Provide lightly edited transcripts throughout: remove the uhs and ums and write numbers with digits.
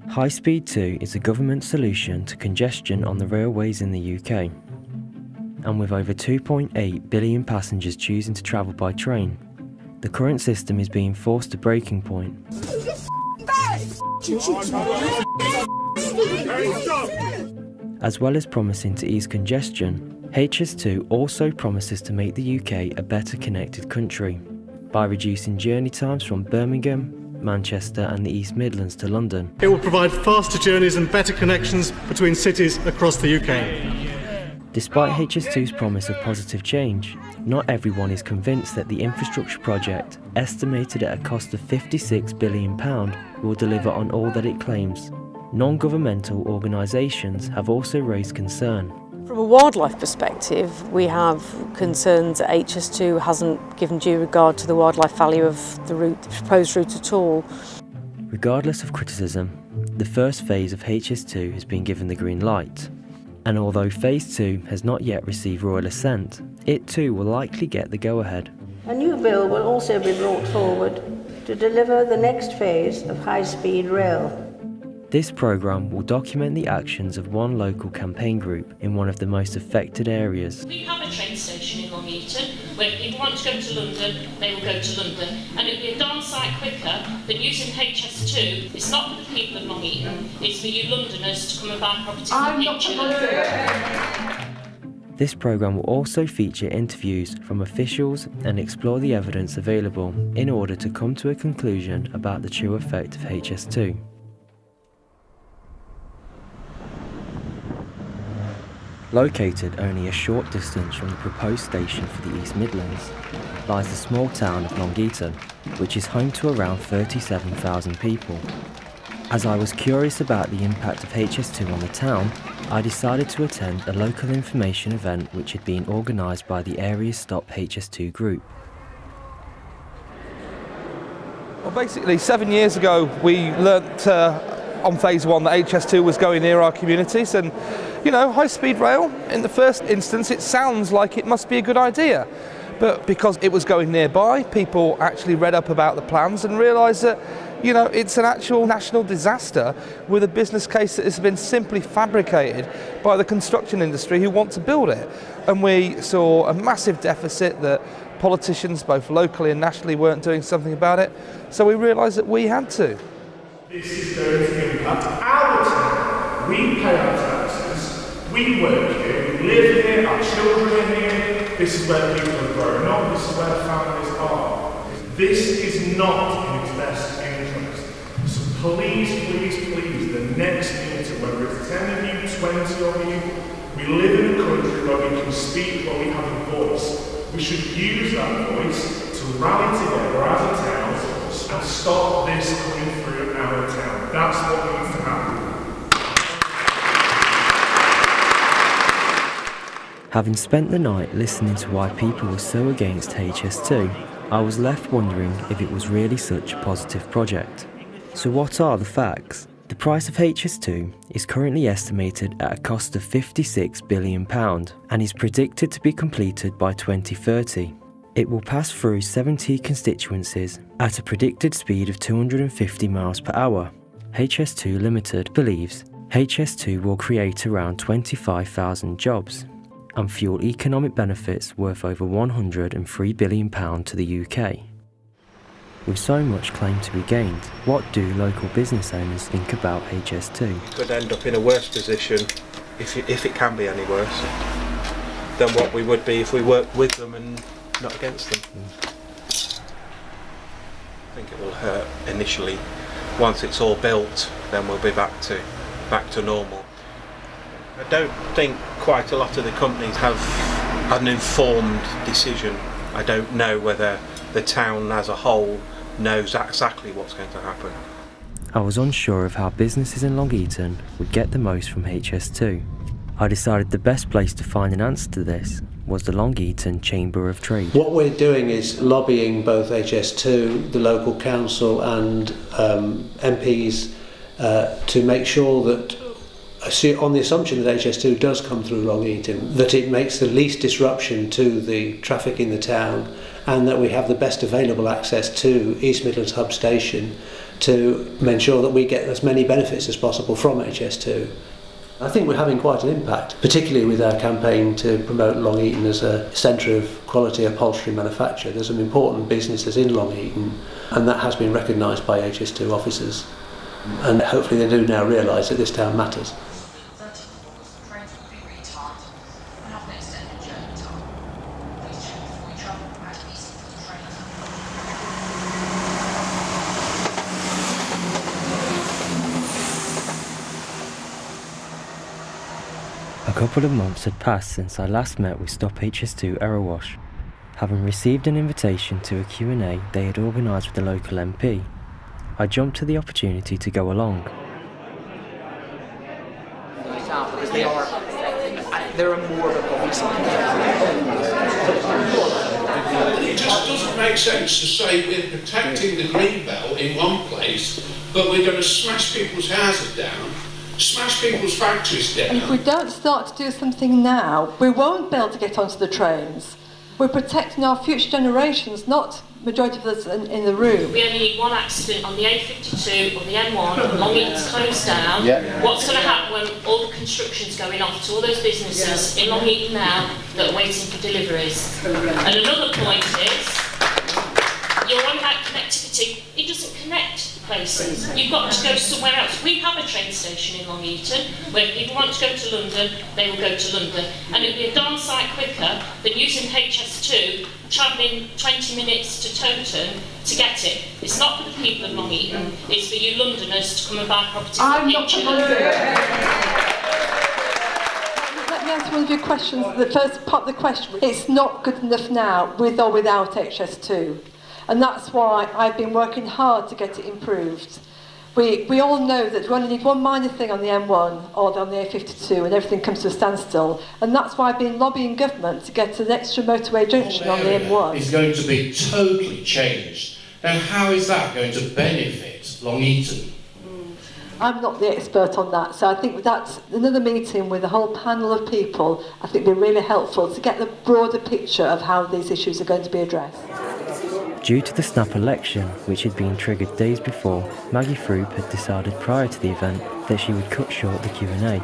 High Speed 2 is a government solution to congestion on the railways in the UK. And with over 2.8 billion passengers choosing to travel by train, the current system is being forced to breaking point. As well as promising to ease congestion, HS2 also promises to make the UK a better connected country by reducing journey times from Birmingham, Manchester and the East Midlands to London. It will provide faster journeys and better connections between cities across the UK. Despite HS2's promise of positive change, not everyone is convinced that the infrastructure project, estimated at a cost of £56 billion, will deliver on all that it claims. Non-governmental organisations have also raised concern. From a wildlife perspective, we have concerns that HS2 hasn't given due regard to the wildlife value of the proposed route at all. Regardless of criticism, the first phase of HS2 has been given the green light. And although Phase 2 has not yet received royal assent, it too will likely get the go-ahead. A new bill will also be brought forward to deliver the next phase of high-speed rail. This programme will document the actions of one local campaign group in one of the most affected areas. We have a train station in Long Eaton where if people want to go to London, they will go to London. And it will be a darn sight quicker than using HS2. It's not for the people of Long Eaton, it's for you Londoners to come and buy property from HS2. This programme will also feature interviews from officials and explore the evidence available in order to come to a conclusion about the true effect of HS2. Located only a short distance from the proposed station for the East Midlands, lies the small town of Long Eaton, which is home to around 37,000 people. As I was curious about the impact of HS2 on the town, I decided to attend a local information event which had been organised by the Area's Stop HS2 group. Well, basically 7 years ago we learnt on phase 1 that HS2 was going near our communities, and you know, high-speed rail, in the first instance it sounds like it must be a good idea, but because it was going nearby, people actually read up about the plans and realised that, you know, it's an actual national disaster with a business case that has been simply fabricated by the construction industry who want to build it. And we saw a massive deficit that politicians both locally and nationally weren't doing something about it, so we realised that we had to. This is going to impact our town. We pay our taxes, we work here, we live here, our children are here, this is where people are growing up, this is where families are. This is not in its best interest. So please, the next meeting, whether it's 10 of you, 20 of you, we live in a country where we can speak, where we have a voice. We should use that voice to rally together as a town and stop this coming through our town. That's what needs to happen. Having spent the night listening to why people were so against HS2, I was left wondering if it was really such a positive project. So what are the facts? The price of HS2 is currently estimated at a cost of £56 billion and is predicted to be completed by 2030. It will pass through 70 constituencies at a predicted speed of 250 miles per hour. HS2 Limited believes HS2 will create around 25,000 jobs and fuel economic benefits worth over £103 billion to the UK. With so much claim to be gained, what do local business owners think about HS2? Could end up in a worse position, if it can be any worse, than what we would be if we worked with them and not against them. I think it will hurt initially. Once it's all built, then we'll be back to normal. I don't think quite a lot of the companies have an informed decision. I don't know whether the town as a whole knows exactly what's going to happen. I was unsure of how businesses in Long Eaton would get the most from HS2. I decided the best place to find an answer to this was the Long Eaton Chamber of Trade. What we're doing is lobbying both HS2, the local council and MPs to make sure that, on the assumption that HS2 does come through Long Eaton, that it makes the least disruption to the traffic in the town and that we have the best available access to East Midlands Hub Station to ensure that we get as many benefits as possible from HS2. I think we're having quite an impact, particularly with our campaign to promote Long Eaton as a centre of quality upholstery manufacture. There's some important businesses in Long Eaton, and that has been recognised by HS2 officers. And hopefully they do now realise that this town matters. A couple of months had passed since I last met with Stop HS2 Erewash. Having received an invitation to a Q&A they had organised with the local MP, I jumped to the opportunity to go along. Because there are more of them. It just doesn't make sense to say we're protecting the green belt in one place, but we're going to smash people's houses down, smash people's factories down. And if we don't start to do something now, we won't be able to get onto the trains. We're protecting our future generations, not majority of us in the room. We only need one accident on the A52 or the M1, Long Eaton's closed down. Yeah. What's going to happen when all the construction's going off to all those businesses in Long Eaton now that are waiting for deliveries? And another point is, you're on about connectivity, it doesn't connect places. You've got to go somewhere else. We have a train station in Long Eaton where if people want to go to London, they will go to London. And it'll be a darn sight quicker than using HS2, travelling 20 minutes to Towton to get it. It's not for the people of Long Eaton, it's for you Londoners to come and buy properties. I'm not a Londoner. Let me answer one of your questions. The first part of the question, it's not good enough now with or without HS2. And that's why I've been working hard to get it improved. We all know that we only need one minor thing on the M1 or on the A52 and everything comes to a standstill. And that's why I've been lobbying government to get an extra motorway junction on the M1. It's going to be totally changed. Now, how is that going to benefit Long Eaton? I'm not the expert on that, so I think that's another meeting with a whole panel of people. I think would be really helpful to get the broader picture of how these issues are going to be addressed. Due to the snap election, which had been triggered days before, Maggie Throop had decided prior to the event that she would cut short the Q&A.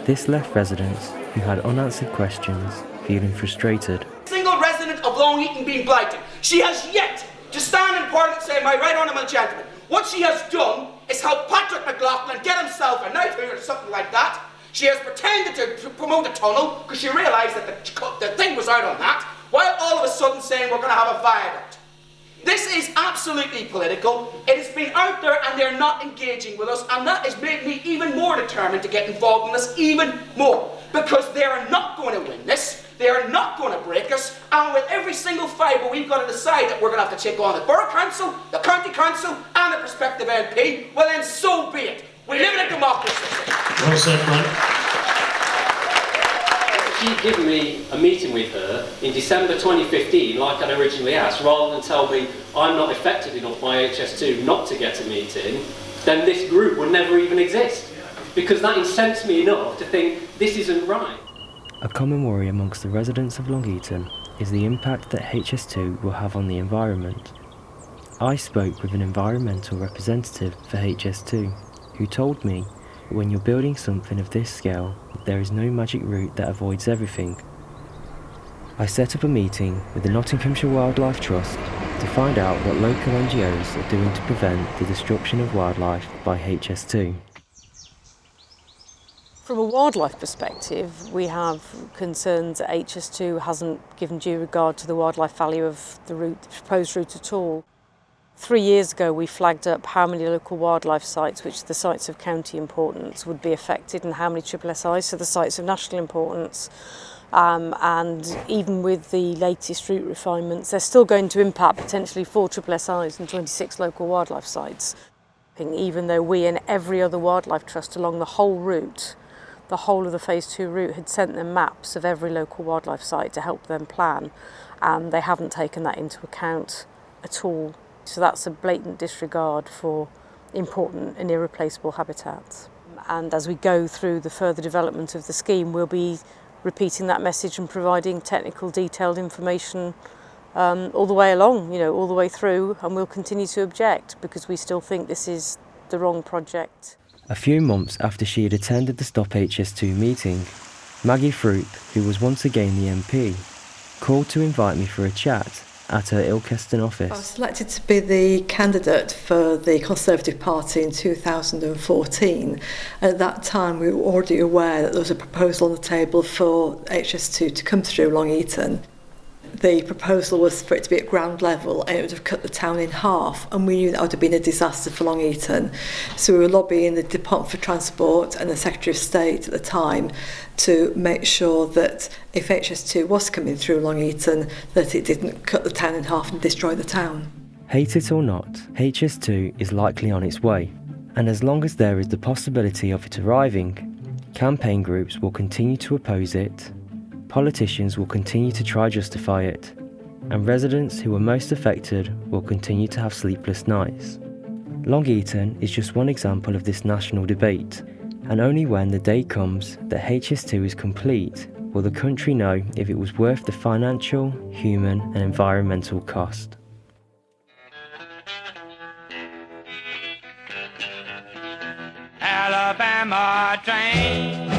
This left residents who had unanswered questions feeling frustrated. Single resident of Long Eaton being blighted. She has yet to stand in Parliament and say, my right honourable gentleman, what she has done is help Patrick McLaughlin get himself a knighthood or something like that. She has pretended to promote a tunnel because she realised that the thing was out on that, while all of a sudden saying we're going to have a viaduct. This is absolutely political. It has been out there and they're not engaging with us, and that has made me even more determined to get involved in this even more, because they are not going to win this. They are not going to break us, and with every single fibre we've got to decide that we're going to have to take on the Borough Council, the County Council and the prospective MP, well then so be it. We live in a democracy. Well said, Frank. She'd given me a meeting with her in December 2015, like I'd originally asked, rather than tell me I'm not effective enough by HS2 not to get a meeting, then this group would never even exist. Because that incensed me enough to think this isn't right. A common worry amongst the residents of Long Eaton is the impact that HS2 will have on the environment. I spoke with an environmental representative for HS2 who told me that when you're building something of this scale, there is no magic route that avoids everything. I set up a meeting with the Nottinghamshire Wildlife Trust to find out what local NGOs are doing to prevent the destruction of wildlife by HS2. From a wildlife perspective, we have concerns that HS2 hasn't given due regard to the wildlife value of the proposed route at all. 3 years ago we flagged up how many local wildlife sites, which are the sites of county importance, would be affected, and how many SSIs, so the sites of national importance. And even with the latest route refinements, they're still going to impact potentially 4 SSIs and 26 local wildlife sites. Even though we and every other wildlife trust along the whole route, the whole of the Phase 2 route, had sent them maps of every local wildlife site to help them plan, and they haven't taken that into account at all. So that's a blatant disregard for important and irreplaceable habitats. And as we go through the further development of the scheme, we'll be repeating that message and providing technical, detailed information all the way along, all the way through, and we'll continue to object because we still think this is the wrong project. A few months after she had attended the Stop HS2 meeting, Maggie Throop, who was once again the MP, called to invite me for a chat at her Ilkeston office. I was selected to be the candidate for the Conservative Party in 2014. At that time, we were already aware that there was a proposal on the table for HS2 to come through Long Eaton. The proposal was for it to be at ground level and it would have cut the town in half, and we knew that would have been a disaster for Long Eaton. So we were lobbying the Department for Transport and the Secretary of State at the time to make sure that if HS2 was coming through Long Eaton, that it didn't cut the town in half and destroy the town. Hate it or not, HS2 is likely on its way, and as long as there is the possibility of it arriving, campaign groups will continue to oppose it, politicians will continue to try justify it, and residents who are most affected will continue to have sleepless nights. Long Eaton is just one example of this national debate, and only when the day comes that HS2 is complete will the country know if it was worth the financial, human and environmental cost. Alabama train